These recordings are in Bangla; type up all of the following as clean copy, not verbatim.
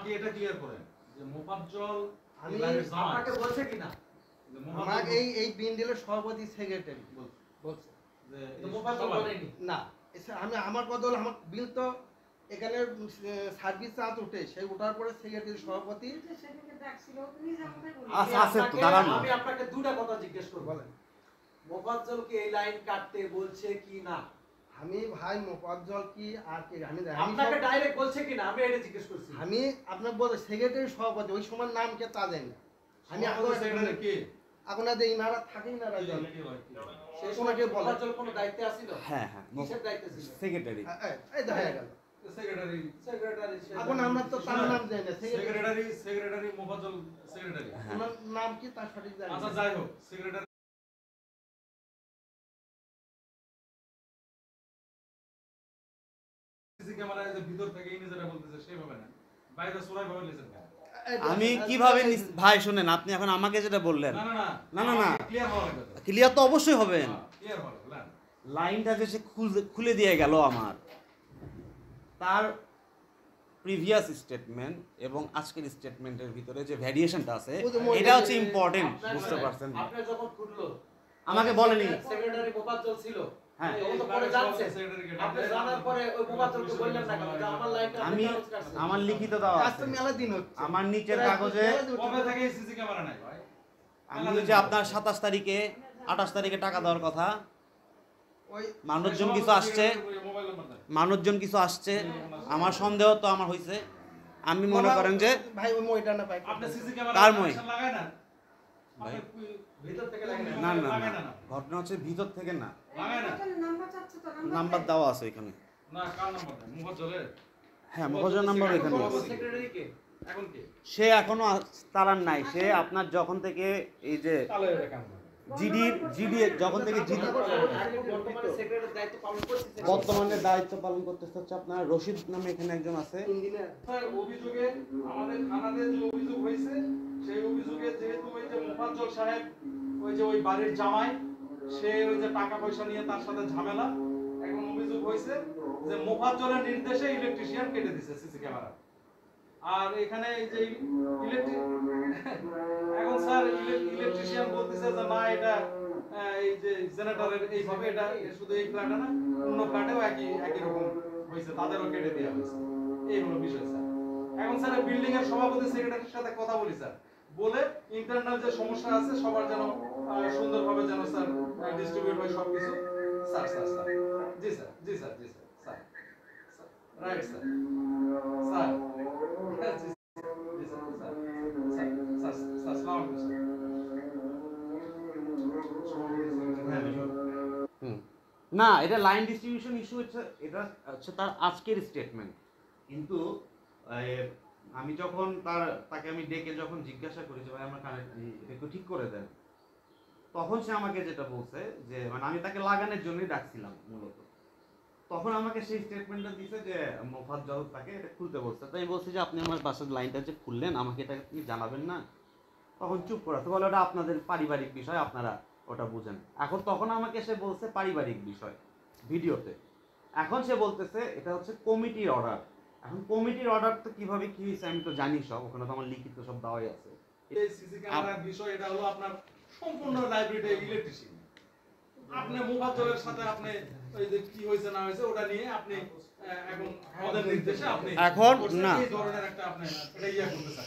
আমাকে এটা ক্লিয়ার করেন যে মোফাজ্জল আমি আপনাকে বলছে কিনা আমাকে এই বিএনডিএল সভাপতি সেক্রেটারি বলছে যে মোফাজ্জল বলেনি না। আমি আমার কথা হলো আমার বিল তো এখানে সার্ভিস চার্জ ওঠে, সেই ওঠার পরে সেক্রেটারি সভাপতি আছে তো দাঁড়ান। আমি আপনাকে দুটো কথা জিজ্ঞেস করব। বলেন মোফাজ্জল কি এই লাইন কাটতে বলছে কি না? আমি ভাই মোফাজ্জল কি আর কি আমি আপনাকে ডাইরেক্ট বলছে কিনা আমি এটা জিজ্ঞেস করছি। আমি আপনাকে বলতে সেক্রেটারি সভাপতি ওই সময় নাম কে তা জানি না। আমি সেক্রেটারি কি আপনাদের ইনারা থাকেই না রাজন সেই সময় কি মোফাজ্জল কোনো দায়িত্বে আছিল? হ্যাঁ হ্যাঁ কিসের দায়িত্বে ছিল? সেক্রেটারি। এই দেখা গেল সেক্রেটারি এখন আমরা তো তার নাম জানি না। সেক্রেটারি মোফাজ্জল সেক্রেটারি ওনার নাম কি তার সঠিক জানি আচ্ছা না। যাই হোক সেক্রেটারি সিসি ক্যামেরায় যে ভিতর থেকে ইনি যেটা বলতেছে সেভাবে না, বাইরে সোরাই ভাবে লিখেন কেন? আমি কিভাবে ভাই শুনেন, আপনি এখন আমাকে যেটা বললেন, না না না, না, না। ক্লিয়ার হওয়া লাগবে, ক্লিয়ার তো অবশ্যই হবেন। ক্লিয়ার হওয়া লাগবে। লাইনটা যে সে খুলে দিয়ে গেল আমার, তার প্রিভিয়াস স্টেটমেন্ট এবং আজকের স্টেটমেন্টের ভিতরে যে ভ্যারিয়েশনটা আছে এটা হচ্ছে ইম্পর্টেন্ট, বুঝতে পারছেন? আপনি যখন খুললো আমাকে বলেনি সেক্রেটারি মোফাজ্জল ছিল, হ্যাঁ তখন তো পরে জানছেন। আপনি জানার পরে ওই মোফাজ্জলকে বললেন না কেন যে আমার লাইনটা আমি আমার লিখিত দেওয়া আজ আছে, তো মেলা দিন হচ্ছে আমার নিচের কাগজে কবে থেকে সিসি ক্যামেরা নাই ভাই? আমি যে আপনার 27 তারিখে 28 তারিখে টাকা দেওয়ার কথা, ওই মানুষজন কিছু আসছে, মোবাইল নাম্বার দেন। মানুষজন কিছু আসছে, আমার সন্দেহ তো আমার হয়েছে। আমি মনে করেন যে ভাই ওই মইটা না ভাই আপনি সিসি ক্যামেরা কার মই? লাগায় না? ভাই ভিতর থেকে লাগে না। না না লাগায় না, ঘটনা হচ্ছে ভিতর থেকে না, লাগায় না। নাম্বার দেওয়া আছে এখানে। না কার নাম্বার দেন? মুফাজ্জলের? হ্যাঁ মহাজন নাম্বার এখানে আছে। সেক্রেটারি কে? এখন কি? সে এখনো তালার নাই, সে আপনার যখন থেকে এই যে তাহলে এটা কেমন? জিডি যখন থেকে জিডি বর্তমানে সেক্রেটারির দায়িত্ব পালন করতেছে। বর্তমানে দায়িত্ব পালন করতেছে হচ্ছে আপনার রশিদ নামে এখানে একজন আছে। ইঞ্জিনিয়ার স্যার অভিযোগে আমাদের থানাতে যে অভিযোগ হয়েছে সেই অভিযোগে যেহেতু ওই যে মুফাজ্জল সাহেব ওই যে ওই বাড়ির জামাই, সে ওই যে টাকা পয়সা নিয়ে তার সাথে ঝামেলা, এখন অভিযোগ হয়েছে যে মুফাজ্জলের নির্দেশে ইলেকট্রিশিয়ান কেটে দিয়েছে সিসি ক্যামেরা। আর এখানে এই যে এখন স্যার ইলেকট্রিশিয়ান বলতেছে যে না এটা এই যে জেনারেটরের এইভাবে এটা শুধু এই ফ্ল্যাটে না অন্য ফ্ল্যাটেও একই রকম হয়েছে, তাদেরও কেটে দেওয়া হয়েছে। এই হলো বিষয় স্যার। এখন স্যার বিল্ডিং এর সভাপতি সেক্রেটারির সাথে কথা বলি স্যার, বলে ইন্টারনাল যে সমস্যা আছে সবার যেন সুন্দরভাবে যেন স্যার ডিস্ট্রিবিউট হয় সবকিছু। Sir sir sir ji sir ji sir ji sir sir right sir sir ji sir sir sir sir আসসালামু আলাইকুম স্যার। না এটা লাইন ডিস্ট্রিবিউশন ইস্যু হচ্ছে, এটা হচ্ছে তার আজকের স্টেটমেন্ট। কিন্তু আমি যখন তাকে আমি ডেকে যখন জিজ্ঞাসা করি যে ভাই আমার কানেক্ট একটু ঠিক করে দেন, তখন সে আমাকে যেটা বলছে যে মানে আমি তাকে লাগানোর জন্যই ডাকছিলাম মূলত, তখন আমাকে সেই স্টেটমেন্টটা দিয়েছে যে মোফাজ্জল তাকে এটা খুলতে বলছে। তাই আমি বলছি যে আপনি আমার বাসার লাইনটা যে খুললেন আমাকে এটা আপনি জানাবেন না, তখন চুপ করে আছে, বলে ওটা আপনাদের পারিবারিক বিষয়, আপনারা ওটা বুঝেন। এখন তখন আমাকে সে বলছে পারিবারিক বিষয় ভিডিওতে, এখন সে বলতেছে এটা হচ্ছে কমিটির অর্ডার। এখন কমিটির অর্ডার তো কিভাবে কি হয়েছে আমি তো জানি সব, ওখানে তো আমার লিখিত সব দেওয়াই আছে। এই সিসি ক্যামেরার বিষয় এটা হলো আপনার সম্পূর্ণ লাইব্রেরিতে ইলেকট্রিশিয়ান। আপনি মুফাজ্জলের সাথে আপনি ওই যে কি হয়েছে না হয়েছে ওটা নিয়ে আপনি এখন আমাদের নির্দেশে আপনি এখন না এই ধরনের একটা আপনি এটা ইয়া করতে চান।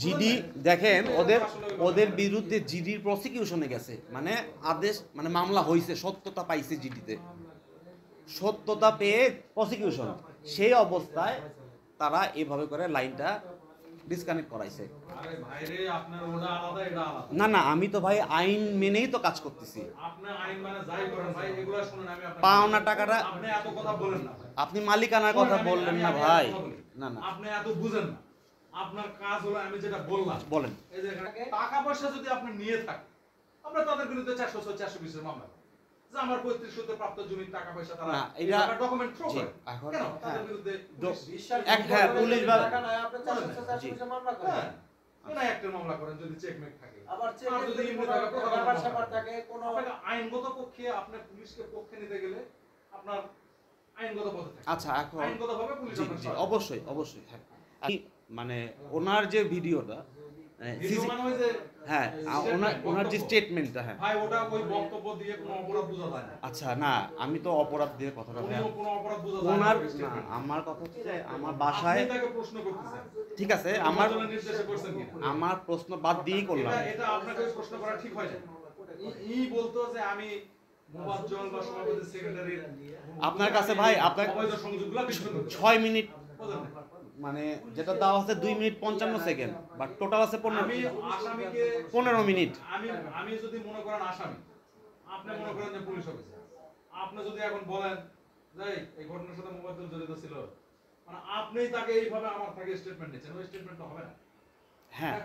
জিডি দেখেন ওদের বিরুদ্ধে জিডির প্রসিকিউশনে গেছে, মানে আদেশ মানে মামলা হয়েছে, সত্যতা পাইছে জিডিতে, সত্যতা পেয়ে প্রসিকিউশন, সেই অবস্থায় তারা এভাবে করে লাইনটা ডিসকানেক্ট করাইছে। আরে ভাইরে আপনার ওটা আলাদা এটা আলাদা। না না আমি তো ভাই আইন মেনেই তো কাজ করতেছি। আপনি আইন মানে যাই করেন ভাই এগুলা শুনুন, আমি আপনাকে পাওনা টাকাটা আপনি এত কথা বলেন না ভাই। আপনি মালিকানার কথা বললেন না ভাই। না না আপনি এত বুঝেন না। আপনার কাজ হলো আমি যেটা বললাম বলেন। এই যে এখানে টাকা পয়সা যদি আপনি নিয়ে থাকেন আমরা তাদের বিরুদ্ধে 420 এর মামলা করি যে আমার পৈতৃক সূত্রে প্রাপ্ত জমির টাকা পয়সা তারা না এটা ডকুমেন্ট থ্রো জি করে এখন কেন তাদের বিরুদ্ধে হ্যাঁ পুলিশ বা টাকা নাই আপনি 440 মামলা করেন। কোন একটা মামলা করেন যদি চেকমেট থাকে আবার চেক আর যদি যদি ইমেল কোনো থাকে ব্যাপার স্যাপার থাকে কোনো আপনাকে আইনগত পক্ষে আপনি পুলিশকে পক্ষে নিতে গেলে আপনার আইনগত পথে থাকে। আচ্ছা এখন আইনগতভাবে পুলিশ জি আপনার জি সহায়তা অবশ্যই অবশ্যই হ্যাঁ মানে ওনার যে ভিডিওটা ভিডিও মানে ওই যে হ্যাঁ ওনার যে স্টেটমেন্টটা, হ্যাঁ ভাই ওটা ওই বক্তব্য দিয়ে কোনো অপরাধ বোঝা যায় না। আচ্ছা না আমি তো অপরাধ দিয়ে কথাটা ভাই উনিও কোনো অপরাধ বোঝা যায় না। ওনার ওই না, statement। আমার কথা হচ্ছে যে আমার বাসায় আপনি তাকে প্রশ্ন করতেছেন ঠিক আছে আমার নির্বাচনের নির্দেশে করছেন কিনা? আমার প্রশ্ন বাদ দিয়েই করলাম। এটা আপনাকে ওই প্রশ্ন করা ঠিক হয় না। ই বলতো যে আমি মোবাজ্জল বা সভাপতি সেক্রেটারির আপনার কাছে ভাই আপনার অবৈধ সংযোগগুলো বিচ্ছিন্ন করতে 6 মিনিট বুঝলেন না? মানে যেটা দেওয়া আছে 2 মিনিট 55 সেকেন্ড বাট টোটাল আছে আমি আসামিকে 15 মিনিট। আমি যদি মনে করেন আসামি, আপনি মনে করেন যে পুলিশ অফিসার, আপনি যদি এখন বলেন যে এই ঘটনার সাথে মোবাজ্জল জড়িত ছিল, মানে আপনিই তাকে এইভাবে আমার থেকে স্টেটমেন্ট দিচ্ছেন, ওই স্টেটমেন্ট হবে না। হ্যাঁ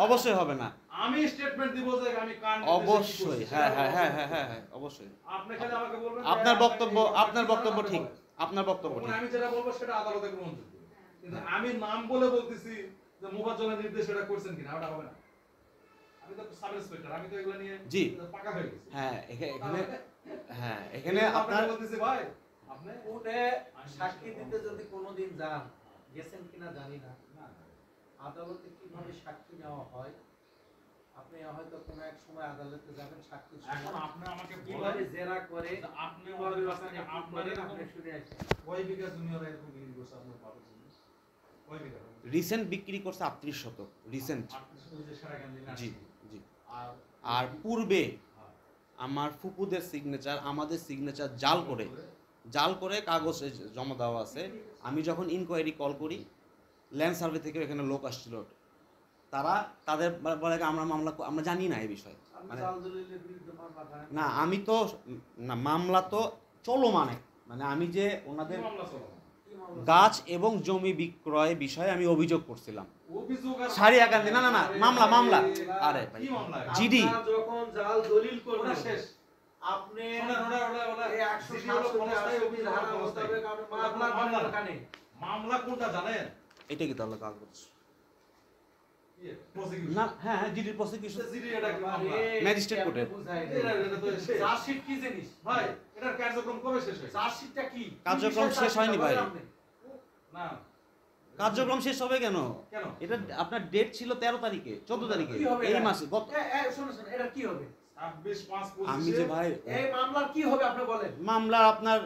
অবশ্যই হবে না, আমি স্টেটমেন্ট দিব যে আমি কান অবশ্যই হ্যাঁ হ্যাঁ হ্যাঁ হ্যাঁ হ্যাঁ হ্যাঁ অবশ্যই। আপনি খালি আমাকে বলবেন যে আপনার আপনি বক্তব্য এই ঘটনার আপনার বক্তব্য সাথে ঠিক, আপনার বক্তব্য তখন ঠিক। আমি যেটা বলবো সেটা আদালতে গ্রহণযোগ্য, কিন্তু আমি নাম বলে বলতেছি যে মোবাজ্জলের নির্দেশ এটা করছেন কিনা, ওটা হবে না। আমি তো সাব ইন্সপেক্টর, আমি তো এগুলো নিয়ে জি। পাকা হয়ে গেছি। হ্যাঁ এখানে হ্যাঁ এখানে আপনাকে আপনার বলতেছি ভাই আপনি কোর্টে সাক্ষী দিতে যদি কোনোদিন যান, গেছেন কিনা জানি না, আদালতে কিভাবে সাক্ষী নেওয়া হয়, আপনি হয়তো কোনো এক সময় আদালতে যাবেন, সাক্ষী এখন আপনি আমাকে কিভাবে বলেন জেরা করে, যে আপনি কিভাবে আমাদের আপনাকে কাছে কি আপনার করে, এরকম আপনি শুনে আসেন। কয় বিঘা জুনিয়র এরকম বিক্রি করছে আপনার বাবার জন্য? কয় বিঘা? রিসেন্ট বিক্রি করছে 38 শতক রিসেন্ট। আপনি শুধু যে সারাকান্দি না। জি জি। আর আর পূর্বে আমার ফুপুদের সিগনেচার আমাদের সিগনেচার জাল করে কাগজে জমা দেওয়া আছে। আমি যখন ইনকোয়ারি কল করি ল্যান্ড সার্ভে থেকে এখানে লোক আসছিল, তারা তাদের বলে আমরা জানি না এই বিষয়ে। আপনি মানে জাল দলিলের বিরুদ্ধে মামলা করেন। না আমি তো না মামলা তো চলমান, মানে আমি যে ওনাদের কি মামলা চলে? কি মামলা? গাছ এবং জমি বিক্রয় বিষয়ে আমি অভিযোগ করছিলাম। অভিযোগ আর সারিয়াকান্দি না মামলা আরে ভাই কি মামলা? জিডি। আপনারা যখন জাল দলিল ওটা করবেন, শেষ। আপনি ওটা এই 167 ধারা মোতাবেক আপনি মামলা করার দরকার নেই। মামলা কোনটা জানেন? এটা কি তাহলে কাগজ প্রসিকিউশন না? হ্যাঁ জিডির প্রসিকিউশন জিডি এটা কি মামলা? ম্যাজিস্ট্রেট কোর্টে। এটা তো শেষ। চার্জশিট কি জিনিস? ভাই এটার কার্যক্রম কবে শেষ হয়েছে? চার্জশিটটা কি? কার্যক্রম শেষ হয়নি ভাই। না কার্যক্রম শেষ হবে কেন? কেন? এটা আপনার ডেট ছিল 13 তারিখে 14 তারিখে কি হবে এই এটা? মাসে গত। শুনুন, এটা কি হবে? 26/5/25 আমি যে ভাই এই মামলার কি হবে আপনি বলেন। মামলা আপনার